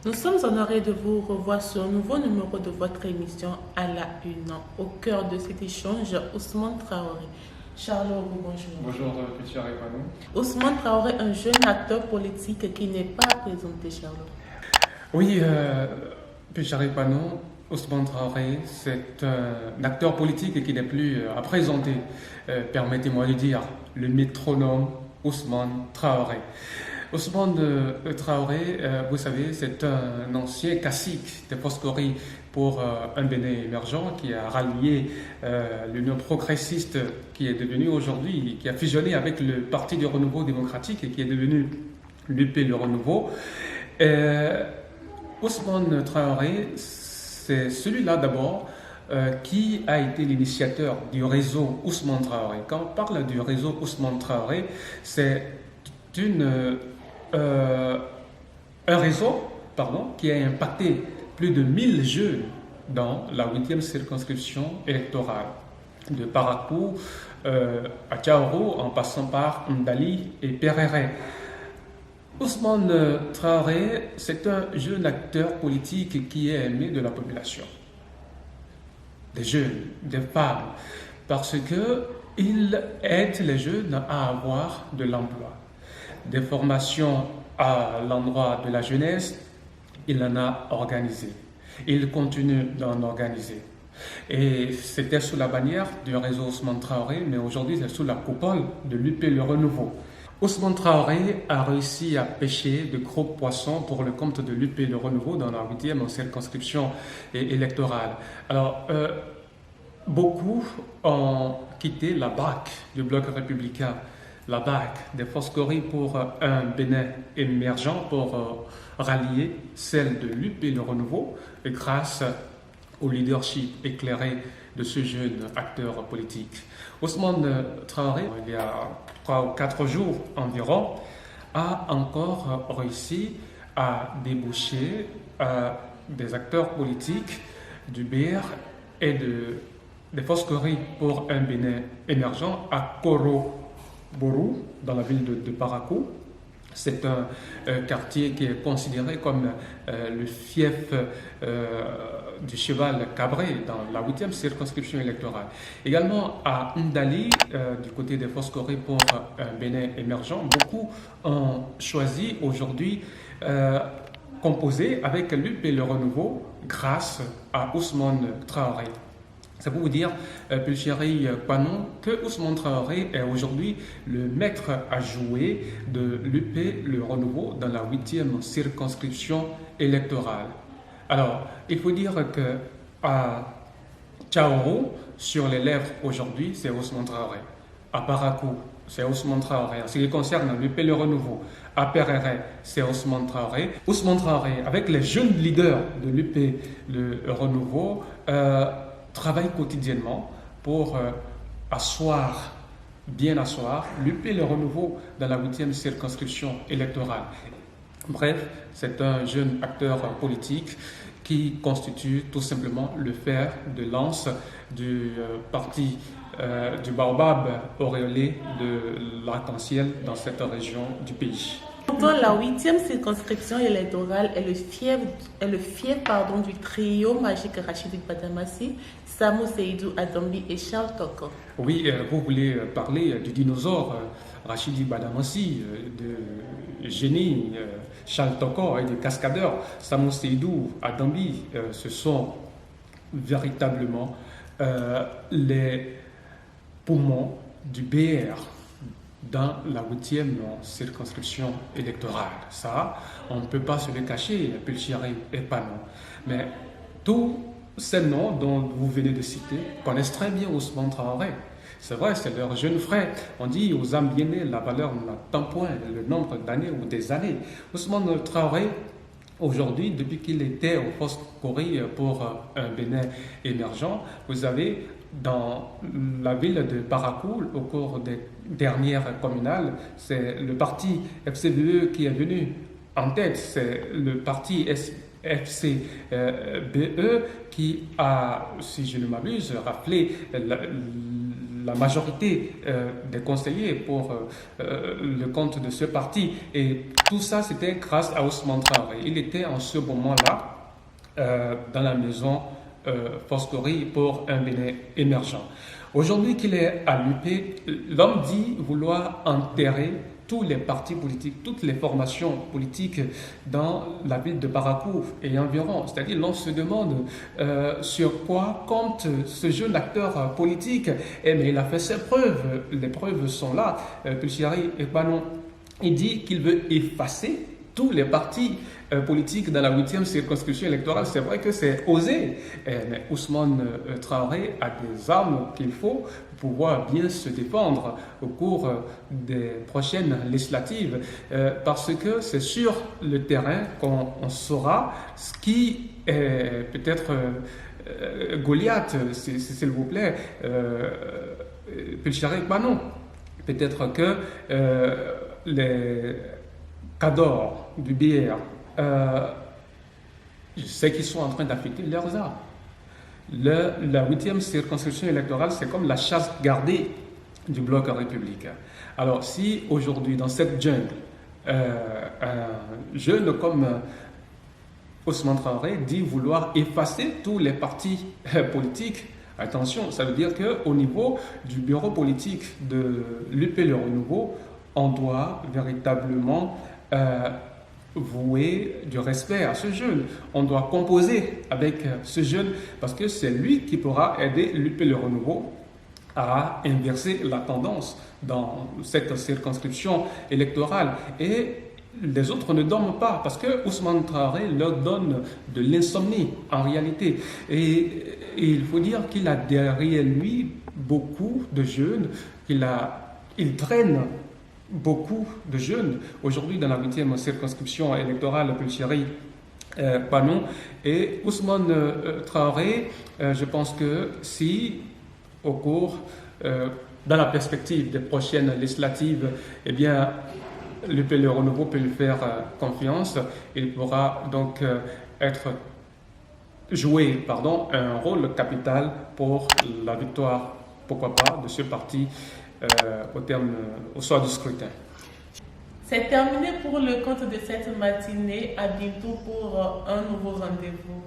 Nous sommes honorés de vous revoir sur un nouveau numéro de votre émission à la une. Au cœur de cet échange, Ousmane Traoré. Charles, bonjour. Bonjour, Pierre Panon. Ousmane Traoré, un jeune acteur politique qui n'est pas présenté, Charles. Oui, Pierre Panon, Ousmane Traoré, c'est un acteur politique qui n'est plus à présenter. Permettez-moi de dire le métronome Ousmane Traoré. Ousmane Traoré, vous savez, c'est un ancien cacique de Foscori pour un Bénin émergent qui a rallié l'Union progressiste qui est devenue aujourd'hui, qui a fusionné avec le Parti du Renouveau démocratique et qui est devenu l'UP Le Renouveau. Ousmane Traoré, c'est celui-là d'abord qui a été l'initiateur du réseau Ousmane Traoré. Quand on parle du réseau Ousmane Traoré, c'est un réseau qui a impacté plus de 1000 jeunes dans la 8e circonscription électorale, de Parakou à Tchaoro, en passant par Ndali et Perere. Ousmane Traoré, c'est un jeune acteur politique qui est aimé de la population, des jeunes, des femmes, parce qu'il aide les jeunes à avoir de l'emploi. Des formations à l'endroit de la jeunesse, il en a organisé. Il continue d'en organiser. Et c'était sous la bannière du réseau Ousmane Traoré, mais aujourd'hui c'est sous la coupole de l'UP Le Renouveau. Ousmane Traoré a réussi à pêcher de gros poissons pour le compte de l'UP Le Renouveau dans la 8e circonscription électorale. Alors, beaucoup ont quitté la BAC du bloc républicain, la BAC des Foscori pour un Bénin émergent, pour rallier celle de l'UP Le Renouveau, et grâce au leadership éclairé de ce jeune acteur politique. Ousmane Traoré, il y a 3 ou 4 jours environ, a encore réussi à déboucher des acteurs politiques du BR et des Foscori pour un Bénin émergent à Koro-Boru, dans la ville de Parakou. C'est un quartier qui est considéré comme le fief du cheval cabré dans la 8e circonscription électorale. Également à Ndali, du côté des Foscori pour un Bénin émergent, beaucoup ont choisi aujourd'hui composer avec l'UP Le Renouveau grâce à Ousmane Traoré. Ça peut vous dire, Pulchéry Panon, que Ousmane Traoré est aujourd'hui le maître à jouer de l'UP Le Renouveau dans la 8e circonscription électorale. Alors, il faut dire que à Tchaoro, sur les lèvres aujourd'hui, c'est Ousmane Traoré. À Parakou, c'est Ousmane Traoré. En ce qui concerne l'UP Le Renouveau, à Perere, c'est Ousmane Traoré. Ousmane Traoré, avec les jeunes leaders de l'UP Le Renouveau, travaille quotidiennement pour bien asseoir l'UP Le Renouveau dans la 8e circonscription électorale. Bref, c'est un jeune acteur politique qui constitue tout simplement le fer de lance du parti du baobab auréolé de l'arc-en-ciel dans cette région du pays. Dans la 8e circonscription électorale est le fief du trio magique Rachidi Badamassi, Samou Seydou Adambi et Charles Toko. Oui, vous voulez parler du dinosaure Rachidi Badamassi, de génie Charles Toko et des cascadeurs Samou Seydou Adambi. Ce sont véritablement les poumons du BR dans la 8e circonscription électorale. Ça, on ne peut pas se le cacher, Pulchéry et Panon. Mais tous ces noms dont vous venez de citer connaissent très bien Ousmane Traoré. C'est vrai, c'est leur jeune frère. On dit aux âmes bien nées, la valeur n'attend point le nombre d'années ou des années. Ousmane Traoré, aujourd'hui, depuis qu'il était au Foscori pour un Bénin émergent, vous avez dans la ville de Parakou, au cours des dernières communales, c'est le parti FCBE qui est venu en tête. C'est le parti FCBE qui a, si je ne m'abuse, raflé la majorité des conseillers pour le compte de ce parti. Et tout ça, c'était grâce à Ousmane Traoré. Il était en ce moment-là dans la maison Foscori pour un Bénin émergent. Aujourd'hui qu'il est à l'UP, l'homme dit vouloir enterrer tous les partis politiques, toutes les formations politiques dans la ville de Parakou et environ. C'est-à-dire, l'on se demande sur quoi compte ce jeune acteur politique. Mais il a fait ses preuves. Les preuves sont là. Pulchari Ekpanon, il dit qu'il veut effacer tous les partis politiques dans la 8e circonscription électorale. C'est vrai que c'est osé, mais Ousmane Traoré a des armes qu'il faut pour pouvoir bien se défendre au cours des prochaines législatives, parce que c'est sur le terrain qu'on saura ce qui est peut-être Goliath, s'il vous plaît, Pulchari Ekpanon. Peut-être que les cadors du BR, je sais qu'ils sont en train d'affecter leurs armes. La 8e circonscription électorale, c'est comme la chasse gardée du bloc républicain. Alors, si aujourd'hui, dans cette jungle, un jeune comme Ousmane Traoré dit vouloir effacer tous les partis politiques, attention, ça veut dire qu'au niveau du bureau politique de l'UP Le Renouveau, on doit véritablement vouer du respect à ce jeune. On doit composer avec ce jeune parce que c'est lui qui pourra aider l'UP Le Renouveau à inverser la tendance dans cette circonscription électorale. Et les autres ne dorment pas parce que Ousmane Traoré leur donne de l'insomnie en réalité. Et il faut dire qu'il a derrière lui beaucoup de jeunes, il traîne beaucoup de jeunes aujourd'hui dans la 8e circonscription électorale Pulchari Ekpanon. Et Ousmane Traoré, je pense que si au cours, dans la perspective des prochaines législatives, eh bien, l'UP Le Renouveau peut lui faire confiance, il pourra donc jouer un rôle capital pour la victoire, pourquoi pas, de ce parti au soir du scrutin. C'est terminé pour le compte de cette matinée. À bientôt pour un nouveau rendez-vous.